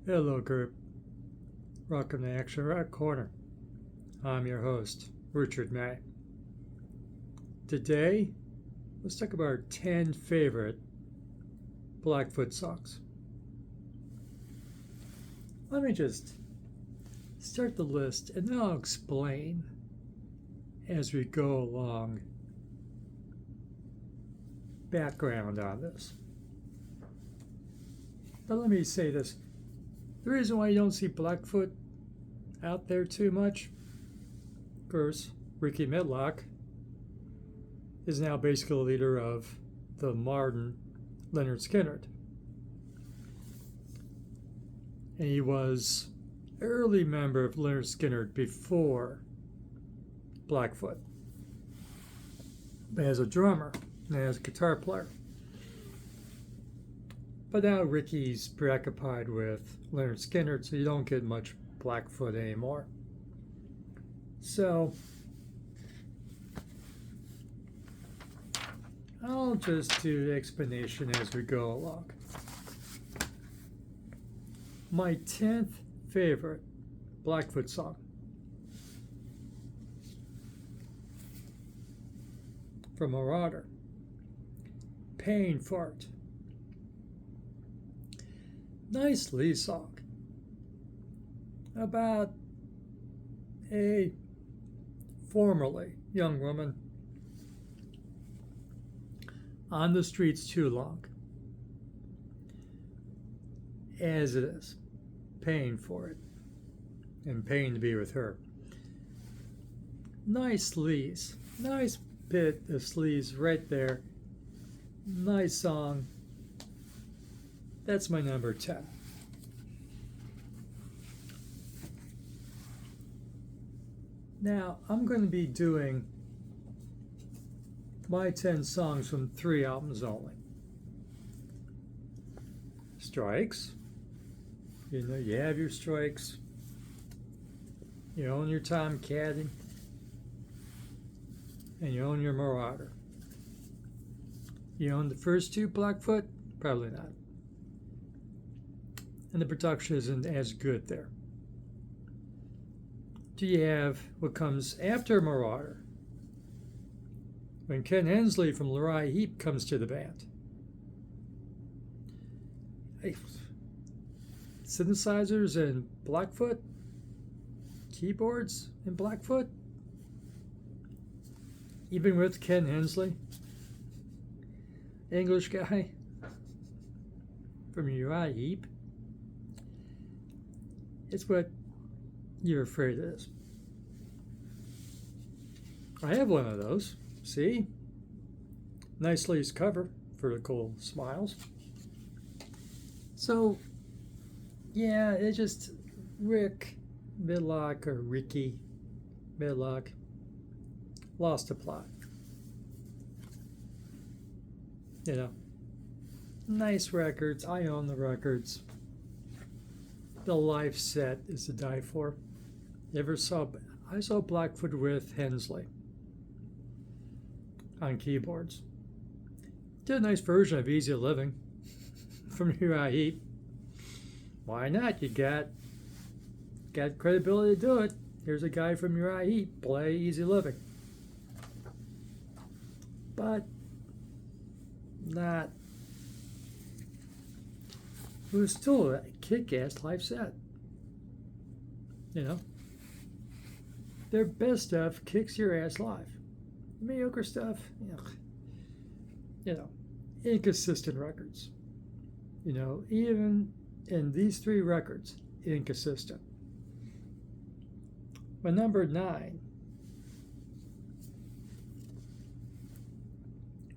Hello, group. Welcome to Action Rock Corner. I'm your host, Richard May. Today, let's talk about our 10 favorite Blackfoot songs. Let me just start the list and then I'll explain as we go along background on this. But let me say this. The reason why you don't see Blackfoot out there too much, of course, Rickey Medlocke is now basically the leader of the modern Lynyrd Skynyrd. And he was an early member of Lynyrd Skynyrd before Blackfoot, as a drummer and as a guitar player. But now Rickey's preoccupied with Lynyrd Skynyrd, so you don't get much Blackfoot anymore. So I'll just do the explanation as we go along. My 10th favorite Blackfoot song from Marauder, Paying for It. Nice lead song about a formerly young woman on the streets too long, as it is, paying for it and paying to be with her. Nice sleaze, nice bit of sleaze right there. Nice song. That's my number 10. Now, I'm going to be doing my 10 songs from 3 albums only. Strikes. You know, you have your strikes. You own your Tomcat, and you own your Marauder. You own the first 2 Blackfoot? Probably not. And the production isn't as good there. Do you have what comes after Marauder? When Ken Hensley from Uriah Heep comes to the band. Hey, synthesizers and Blackfoot? Keyboards and Blackfoot? Even with Ken Hensley? English guy from Uriah Heep? It's what you're afraid it is. I have one of those. See? Nice lace cover for the cool smiles. So, yeah, it just Rick Medlocke or Rickey Medlocke lost the plot. You know, nice records. I own the records. The live set is to die for. I saw Blackfoot with Hensley on keyboards. Did a nice version of Easy Living from Uriah Heep. Why not? You got credibility to do it. Here's a guy from Uriah Heep play Easy Living. But not. It was still a kick-ass live set. You know? Their best stuff kicks your ass live. Mediocre stuff, you know, inconsistent records. You know, even in these 3 records, inconsistent. My number 9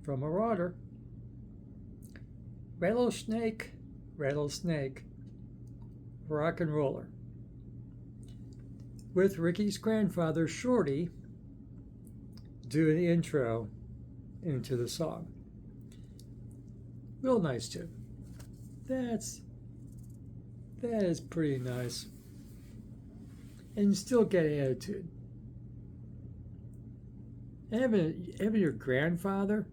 from Marauder, Rattlesnake, Rattlesnake, Rock and Roller, with Rickey's grandfather Shorty doing the intro into the song. Real nice too. That is pretty nice. And you still get attitude. Having your grandfather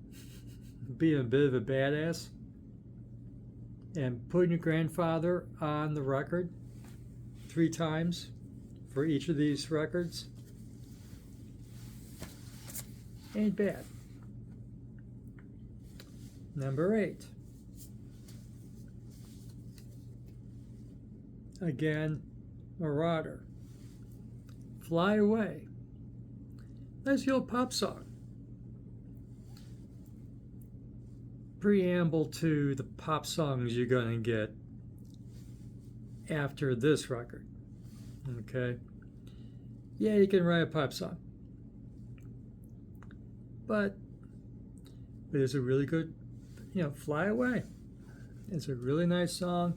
being a bit of a badass, and putting your grandfather on the record 3 times for each of these records ain't bad. Number 8. Again, Marauder. Fly Away. Nice old pop song. Preamble to the pop songs you're going to get after this record. Okay? Yeah, you can write a pop song. But there's a really good, Fly Away. It's a really nice song.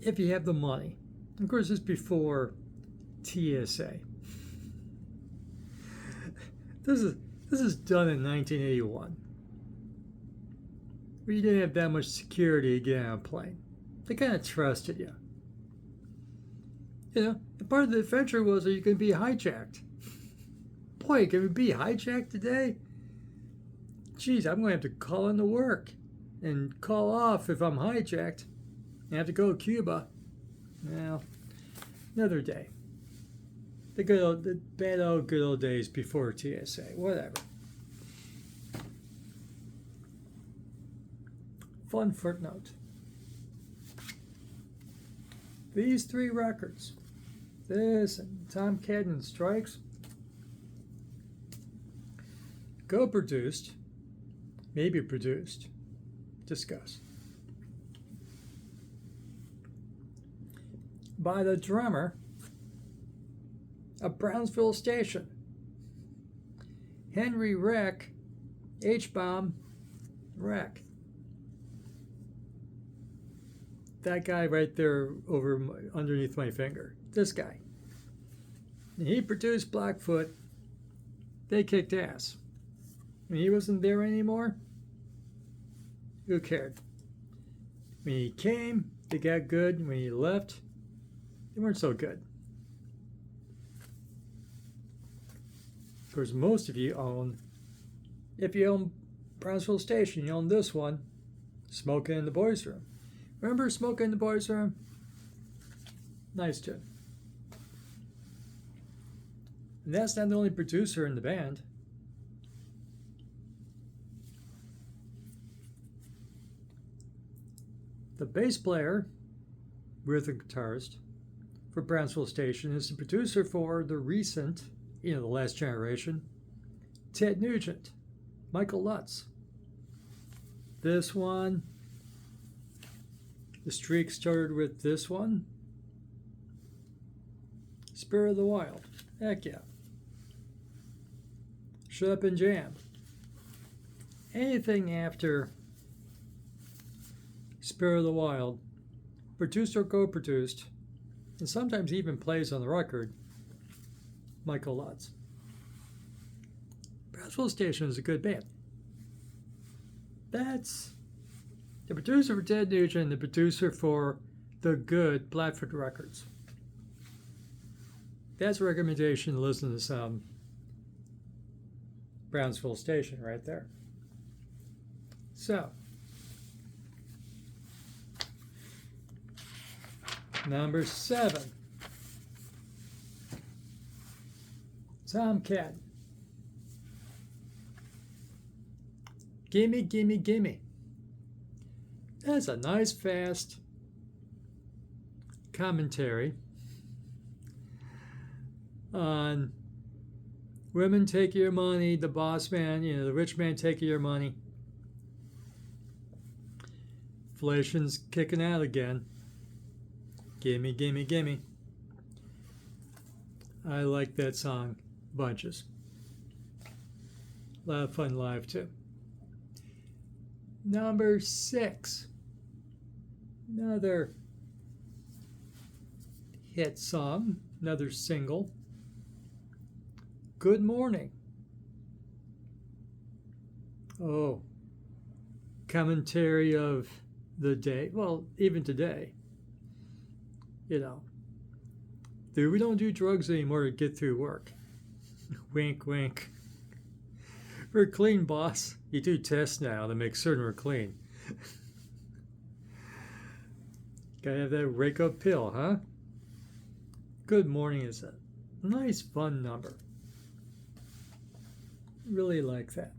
If you have the money. Of course, it's before TSA. This is done in 1981. Where you didn't have that much security to get on a plane. They kind of trusted you. And part of the adventure was that you could be hijacked. Boy, can we be hijacked today? Geez, I'm going to have to call into work and call off if I'm hijacked. I have to go to Cuba. Well, another day. The bad old good old days before TSA. Whatever. Fun footnote. These 3 records, this and Tomcat and Strikes, co-produced, maybe produced, discuss, by the drummer of Brownsville Station, Henry Reck, H-Bomb Reck. That guy right there over underneath my finger. This guy. And he produced Blackfoot. They kicked ass. When he wasn't there anymore, who cared? When he came, they got good. When he left, they weren't so good. Of course, most of you own, if you own Brownsville Station, you own this one, Smoking in the Boys' Room. Remember Smoking in the Boys' Room? Nice tune. And that's not the only producer in the band. The bass player, rhythm guitarist for Brownsville Station, is the producer for the recent, The Last Generation, Ted Nugent, Michael Lutz. This one, the streak started with this one, Spirit of the Wild. Heck yeah. Shut Up and Jam. Anything after Spirit of the Wild, produced or co-produced, and sometimes even plays on the record, Michael Lutz. Brownsville Station is a good band. That's the producer for Ted Nugent, the producer for the good Blackfoot records. That's a recommendation to listen to some Brownsville Station right there. So, number 7. Tomcat. Gimme, gimme, gimme. That's a nice, fast commentary on women take your money, the boss man, the rich man taking your money. Inflation's kicking out again. Gimme, gimme, gimme. I like that song bunches. A lot of fun live too. Number 6. Another hit song, another single. Good Morning. Oh, commentary of the day. Well, even today. We don't do drugs anymore to get through work. Wink, wink. We're clean, boss. You do tests now to make certain we're clean. Gotta have that wake up pill, huh? Good morning is a nice, fun number. Really like that.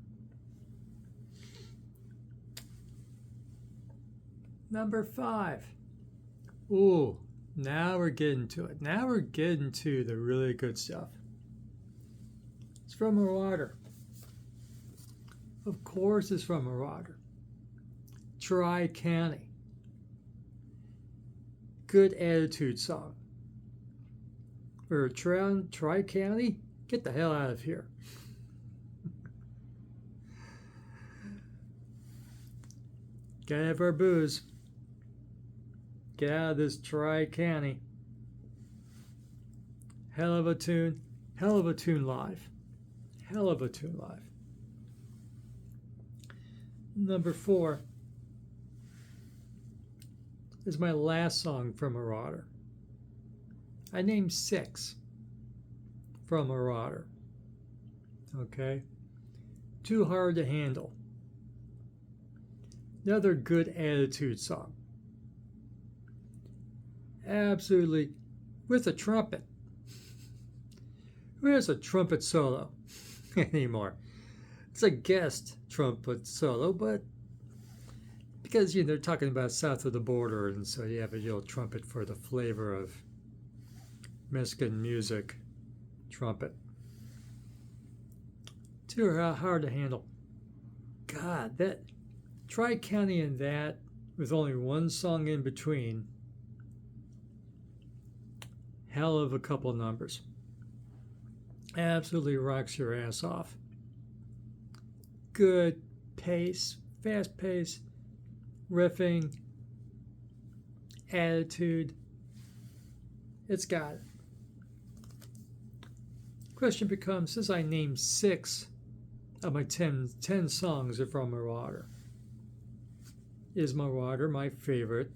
Number 5. Ooh, now we're getting to it. Now we're getting to the really good stuff. It's from Marauder. Of course it's from Marauder. Tri-County. Good attitude song. For Tri-County, get the hell out of here. Gotta have our booze. Get out of this Tri-County. Hell of a tune. Hell of a tune live. Hell of a tune live. Number 4 is my last song from Marauder. I named 6 from Marauder. Okay? Too Hard to Handle. Another good attitude song. Absolutely. With a trumpet. Who has a trumpet solo anymore? It's a guest trumpet solo, but because they're talking about south of the border, and so you have a little trumpet for the flavor of Mexican music. Trumpet. Too hard to handle. God, that Tri-County and that with only one song in between. Hell of a couple numbers. Absolutely rocks your ass off. Good pace, fast pace, riffing, attitude. It's got it. Question becomes, since I named 6 of my 10 songs are from Marauder, is Marauder my favorite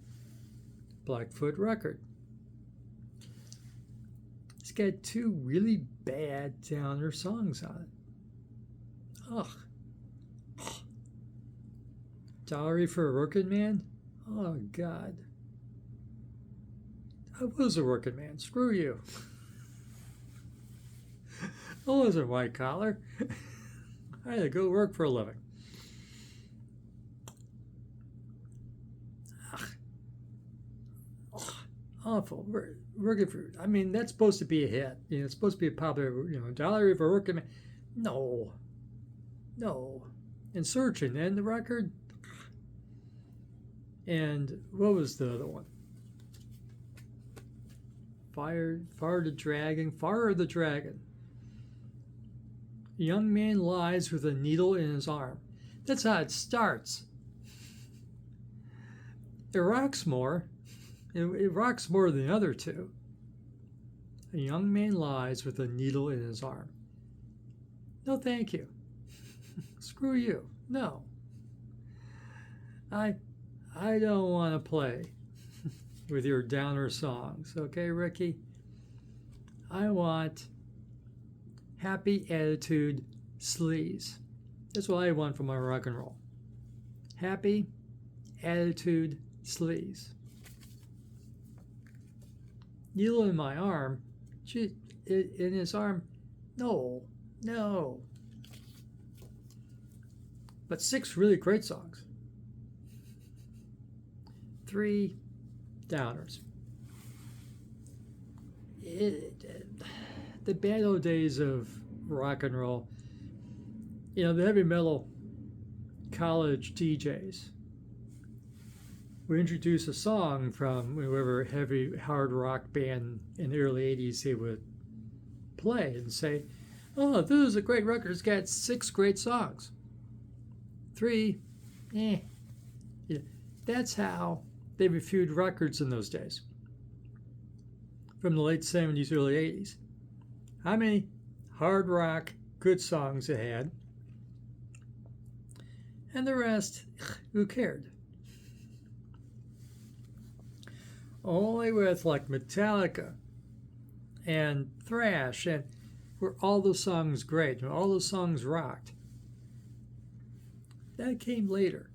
Blackfoot record? It's got 2 really bad downer songs on it. Ugh. Diary for a Working Man? Oh, God. I was a working man. Screw you. I wasn't white collar. I had to go work for a living. Ugh. Awful. Working for, I mean, that's supposed to be a hit. It's supposed to be a popular, Diary for a Working Man. No. And Searching, and the record. And what was the other one? Fire the Dragon. A young man lies with a needle in his arm. That's how it starts. It rocks more. It rocks more than the other 2. A young man lies with a needle in his arm. No, thank you. Screw you. No. I don't want to play with your downer songs, okay, Ricky? I want happy attitude sleaze. That's what I want from my rock and roll. Happy attitude sleaze. Needle in my arm. In his arm. No. But 6 really great songs. 3 downers. The bad old days of rock and roll. The heavy metal college DJs would introduce a song from whoever heavy hard rock band in the early 80s they would play and say, oh, this is a great record. It's got 6 great songs. 3, That's how they reviewed records in those days. From the late 70s, early 80s. How many hard rock good songs it had? And the rest, who cared? Only with like Metallica and thrash, and were all those songs great, and all those songs rocked. That came later.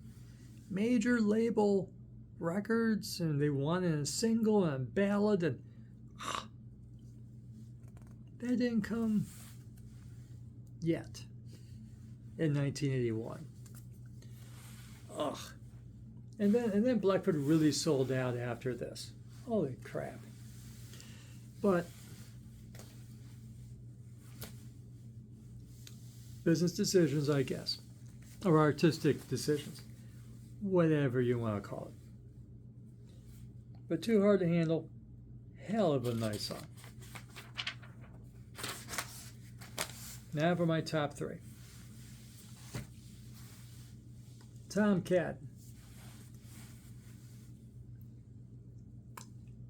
Major label records, and they wanted a single and a ballad, and that didn't come yet in 1981. Ugh. And then Blackfoot really sold out after this. Holy crap. But business decisions, I guess, or artistic decisions, whatever you want to call it. But Too Hard to Handle, hell of a nice song. Now for my top three. Tomcat.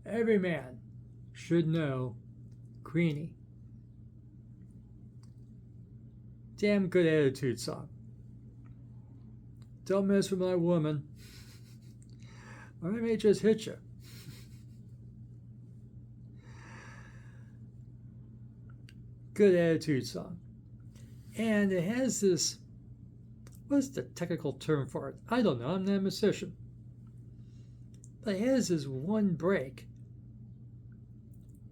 Every man should know Queenie. Damn good attitude song. Don't mess with my woman, or I may just hit you. Good attitude song. And it has this, what's the technical term for it? I don't know, I'm not a musician. But it has this one break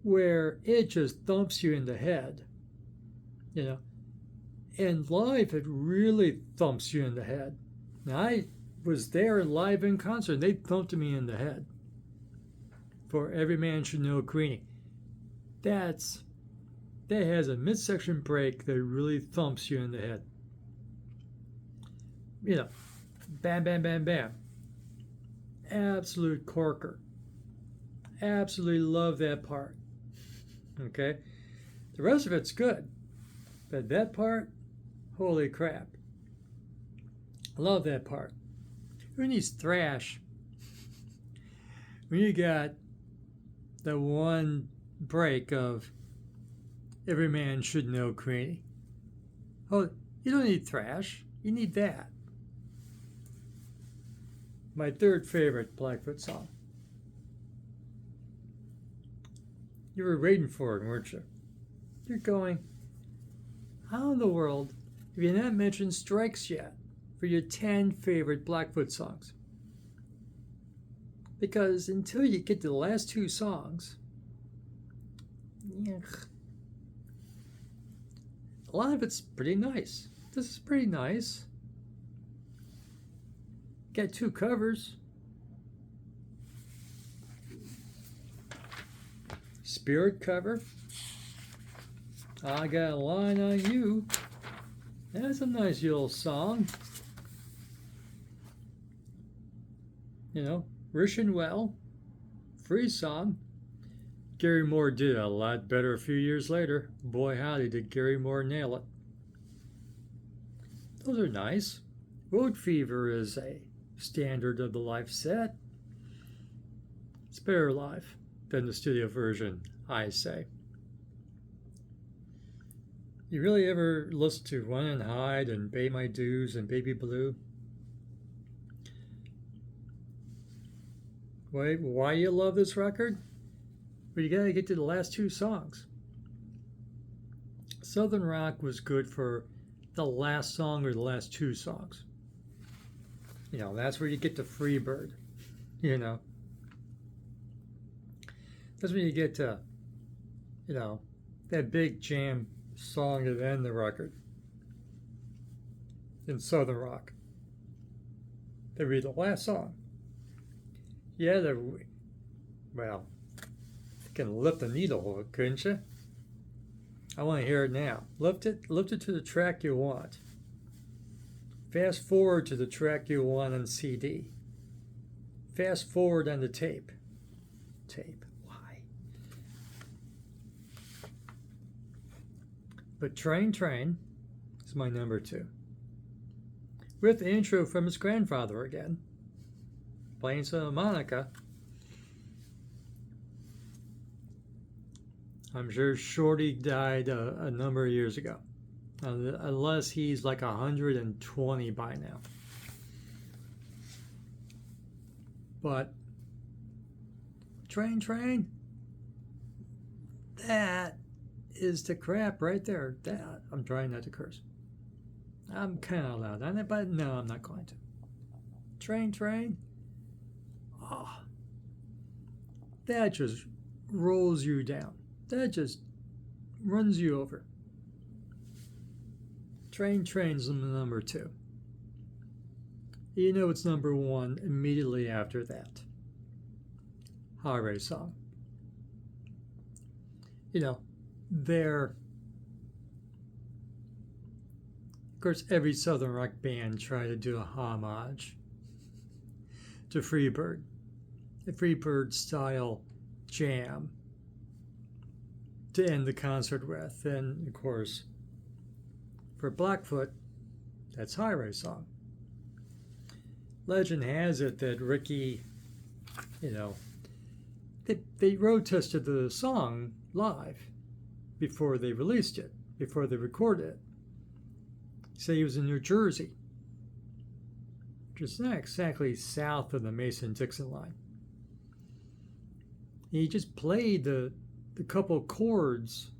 where it just thumps you in the head, you know. And live, it really thumps you in the head. Now, I was there live in concert, and they thumped me in the head for Every Man Should Know Queenie. That has a midsection break that really thumps you in the head. You know, bam, bam, bam, bam. Absolute corker. Absolutely love that part. Okay? The rest of it's good. But that part, holy crap. I love that part. Who needs thrash? When you got the one break of Every Man Should Know Queenie. Oh, you don't need thrash. You need that. My third favorite Blackfoot song. You were waiting for it, weren't you? You're going, how in the world have you not mentioned Strikes yet for your 10 favorite Blackfoot songs? Because until you get to the last two songs, a lot of it's pretty nice. This is pretty nice. Got two covers. Spirit cover. I Got a Line on You. That's a nice little song. You know, Wishing Well. Free song. Gary Moore did a lot better a few years later. Boy, howdy, did Gary Moore nail it. Those are nice. Road Fever is a standard of the live set. It's better live than the studio version, I say. You really ever listen to Run and Hide and Pay My Dues and Baby Blue? Why you love this record? Well, you gotta get to the last two songs. Southern Rock was good for the last song or the last two songs. You know, that's where you get to Freebird, you know. That's when you get to, you know, that big jam song to end the record in Southern Rock. That'd be the last song. Yeah, well, you can lift the needle, couldn't you? I want to hear it now. Lift it to the track you want. Fast forward to the track you want on CD. Fast forward on the tape. Why? But Train is my number 2. With the intro from his grandfather again. Playing some Monica. I'm sure Shorty died a number of years ago. Unless he's like 120 by now. But Train, that is the crap right there. That, I'm trying not to curse. I'm kind of loud on it, but no, I'm not going to. Train. oh, that just rolls you down. That just runs you over. Train's number 2. You know it's number 1 immediately after that. Highway Song. You know, of course, every Southern rock band tried to do a homage to Freebird, a Freebird style jam to end the concert with. And of course, for Blackfoot, that's Highway Song. Legend has it that Rickey, they road tested the song live before they released it, before they recorded it. Say he was in New Jersey, which is not exactly south of the Mason-Dixon line. He just played the couple chords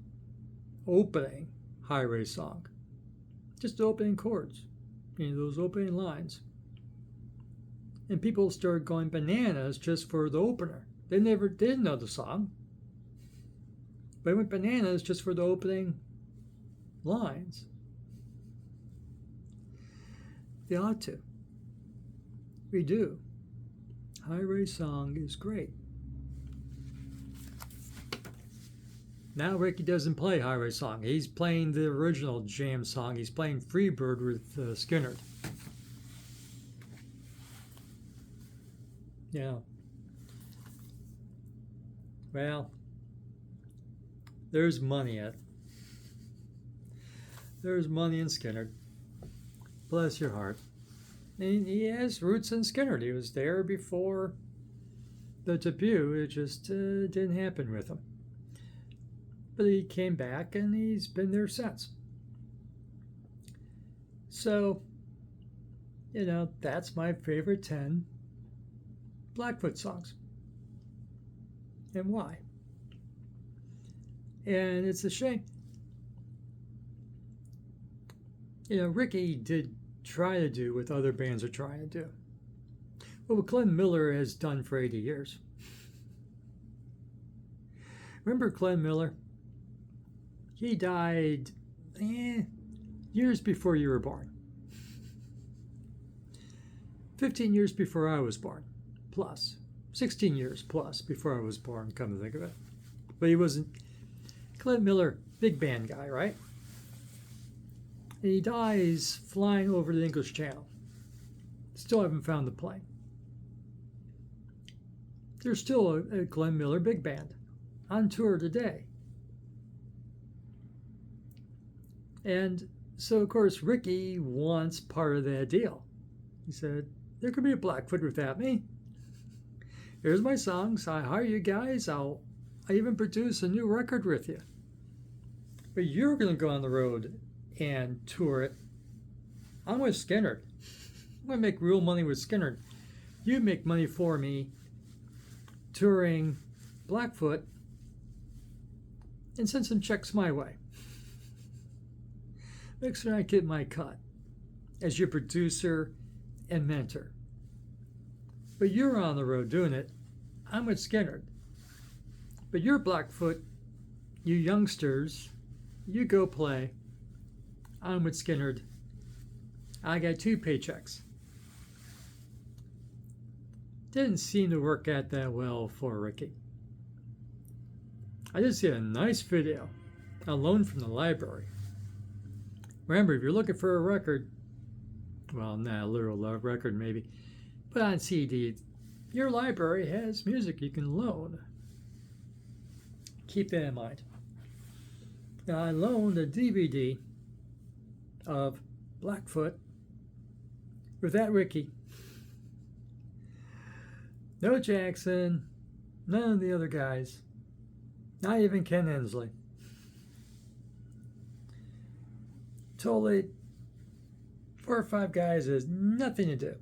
opening Highway Song. Just the opening chords, those opening lines. And people started going bananas just for the opener. They never did know the song. They went bananas just for the opening lines. They ought to. We do. Highway Song is great. Now Rickey doesn't play Highway Song. He's playing the original jam song. He's playing Freebird with Skynyrd. Yeah. Well, there's money in it. There's money in Skynyrd. Bless your heart. And he has roots in Skynyrd. He was there before the debut. It just didn't happen with him. But he came back and he's been there since. So, that's my favorite 10 Blackfoot songs. And why? And it's a shame. Rickey did try to do what other bands are trying to do. What Glenn Miller has done for 80 years. Remember Glenn Miller? He died years before you were born. 15 years before I was born, plus. 16 years plus before I was born, come to think of it. But he wasn't. Glenn Miller, big band guy, right? And he dies flying over the English Channel. Still haven't found the plane. There's still a Glenn Miller big band on tour today. And so, of course, Rickey wants part of that deal. He said, there could be a Blackfoot without me. Here's my songs. I hire you guys. I even produce a new record with you. But you're going to go on the road and tour it. I'm with Skynyrd. I'm going to make real money with Skynyrd. You make money for me touring Blackfoot and send some checks my way. Make sure I get my cut as your producer and mentor. But you're on the road doing it. I'm with Skynyrd. But you're Blackfoot, you youngsters, you go play. I'm with Skynyrd. I got 2 paychecks. Didn't seem to work out that well for Rickey. I did see a nice video, a loan from the library. Remember, if you're looking for a record, well, not a literal record maybe, but on CD, your library has music you can loan. Keep that in mind. Now, I loaned a DVD of Blackfoot without Rickey. No Jackson, none of the other guys, not even Ken Hensley. Totally 4 or 5 guys has nothing to do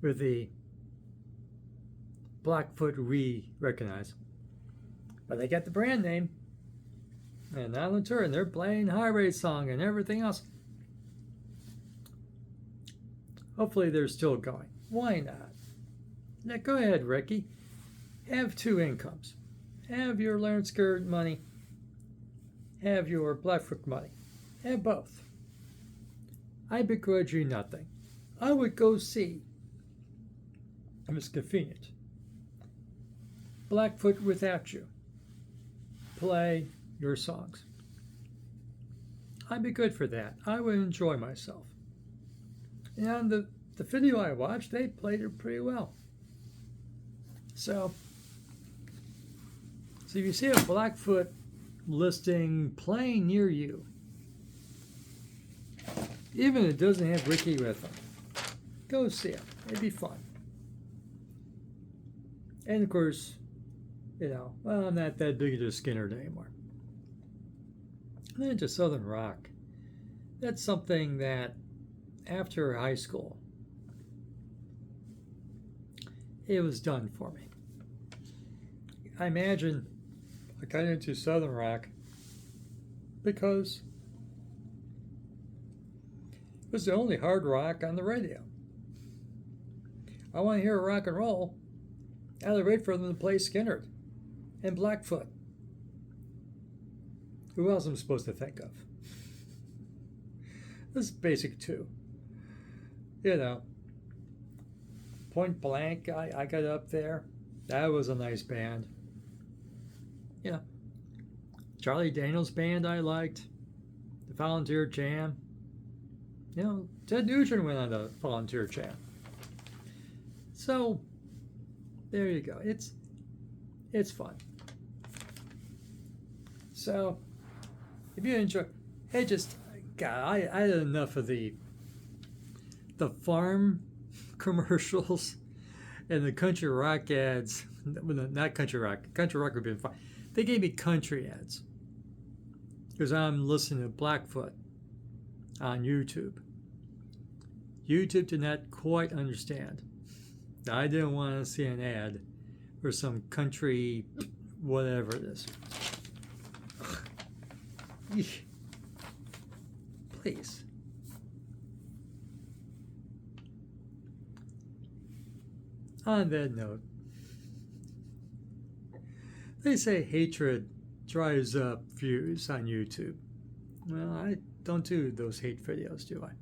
with the Blackfoot we recognize. But they got the brand name. And on the tour, and they're playing Highway Song and everything else. Hopefully they're still going. Why not? Now go ahead, Ricky. Have two incomes. Have your Lynyrd Skynyrd money. Have your Blackfoot money. Have both. I begrudge you nothing. I would go see, if it's convenient, Blackfoot without you. Play your songs. I'd be good for that. I would enjoy myself. And on the video I watched, they played it pretty well. So if you see a Blackfoot listing playing near you, even if it doesn't have Ricky with them, go see it. It'd be fun. And of course, well, I'm not that big into Skynyrd anymore. And then to Southern rock. That's something that after high school, it was done for me. I imagine I got into Southern rock because it was the only hard rock on the radio. I want to hear rock and roll. I would wait for them to play Skynyrd and Blackfoot. Who else am I supposed to think of? This is basic too. Point Blank, I got up there. That was a nice band. Charlie Daniels Band I liked. The Volunteer Jam. Ted Nugent went on the Volunteer Jam. So, there you go. It's fun. So, if you enjoy, hey, God, I had enough of the farm commercials and the country rock ads. Not country rock. Country rock would have been fine. They gave me country ads because I'm listening to Blackfoot on YouTube. YouTube did not quite understand. I didn't want to see an ad for some country, whatever it is. Please. On that note, they say hatred drives up views on YouTube. Well, I don't do those hate videos, do I?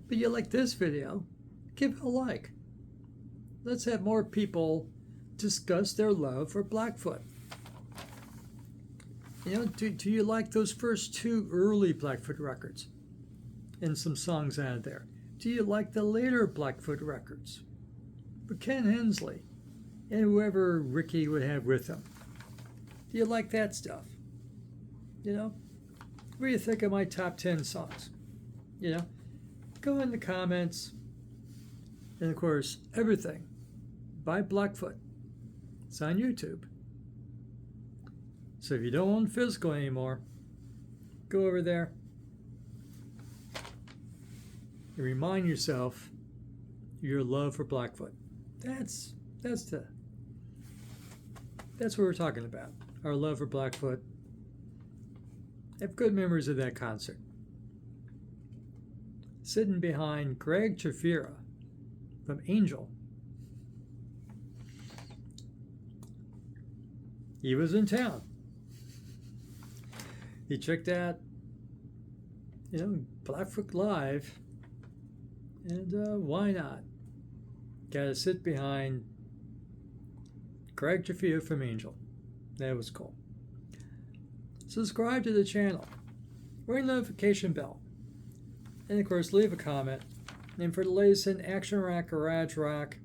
But you like this video, give it a like. Let's have more people discuss their love for Blackfoot. Do you like those first two early Blackfoot records and some songs out of there? Do you like the later Blackfoot records with Ken Hensley and whoever Ricky would have with him? Do you like that stuff? What do you think of my top 10 songs? Go in the comments. And of course, everything by Blackfoot. It's on YouTube. So if you don't own physical anymore, go over there and remind yourself your love for Blackfoot. That's what we're talking about. Our love for Blackfoot. I have good memories of that concert. Sitting behind Greg Chafira from Angel. He was in town. He checked out, Blackfoot Live, and why not? Got to sit behind Greg Chafira from Angel. That was cool. Subscribe to the channel. Ring the notification bell. And of course, leave a comment. And for the latest in action rock, garage rock,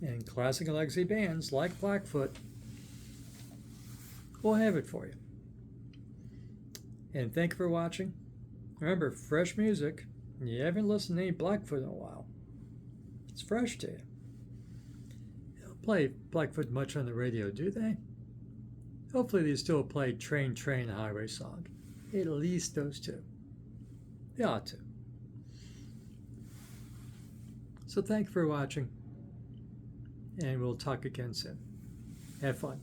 and classic and legacy bands like Blackfoot, we'll have it for you. And thank you for watching. Remember, fresh music. You haven't listened to any Blackfoot in a while. It's fresh to you. They don't play Blackfoot much on the radio, do they? Hopefully they still play Train, Train, Highway Song. At least those two. They ought to. So thank you for watching. And we'll talk again soon. Have fun.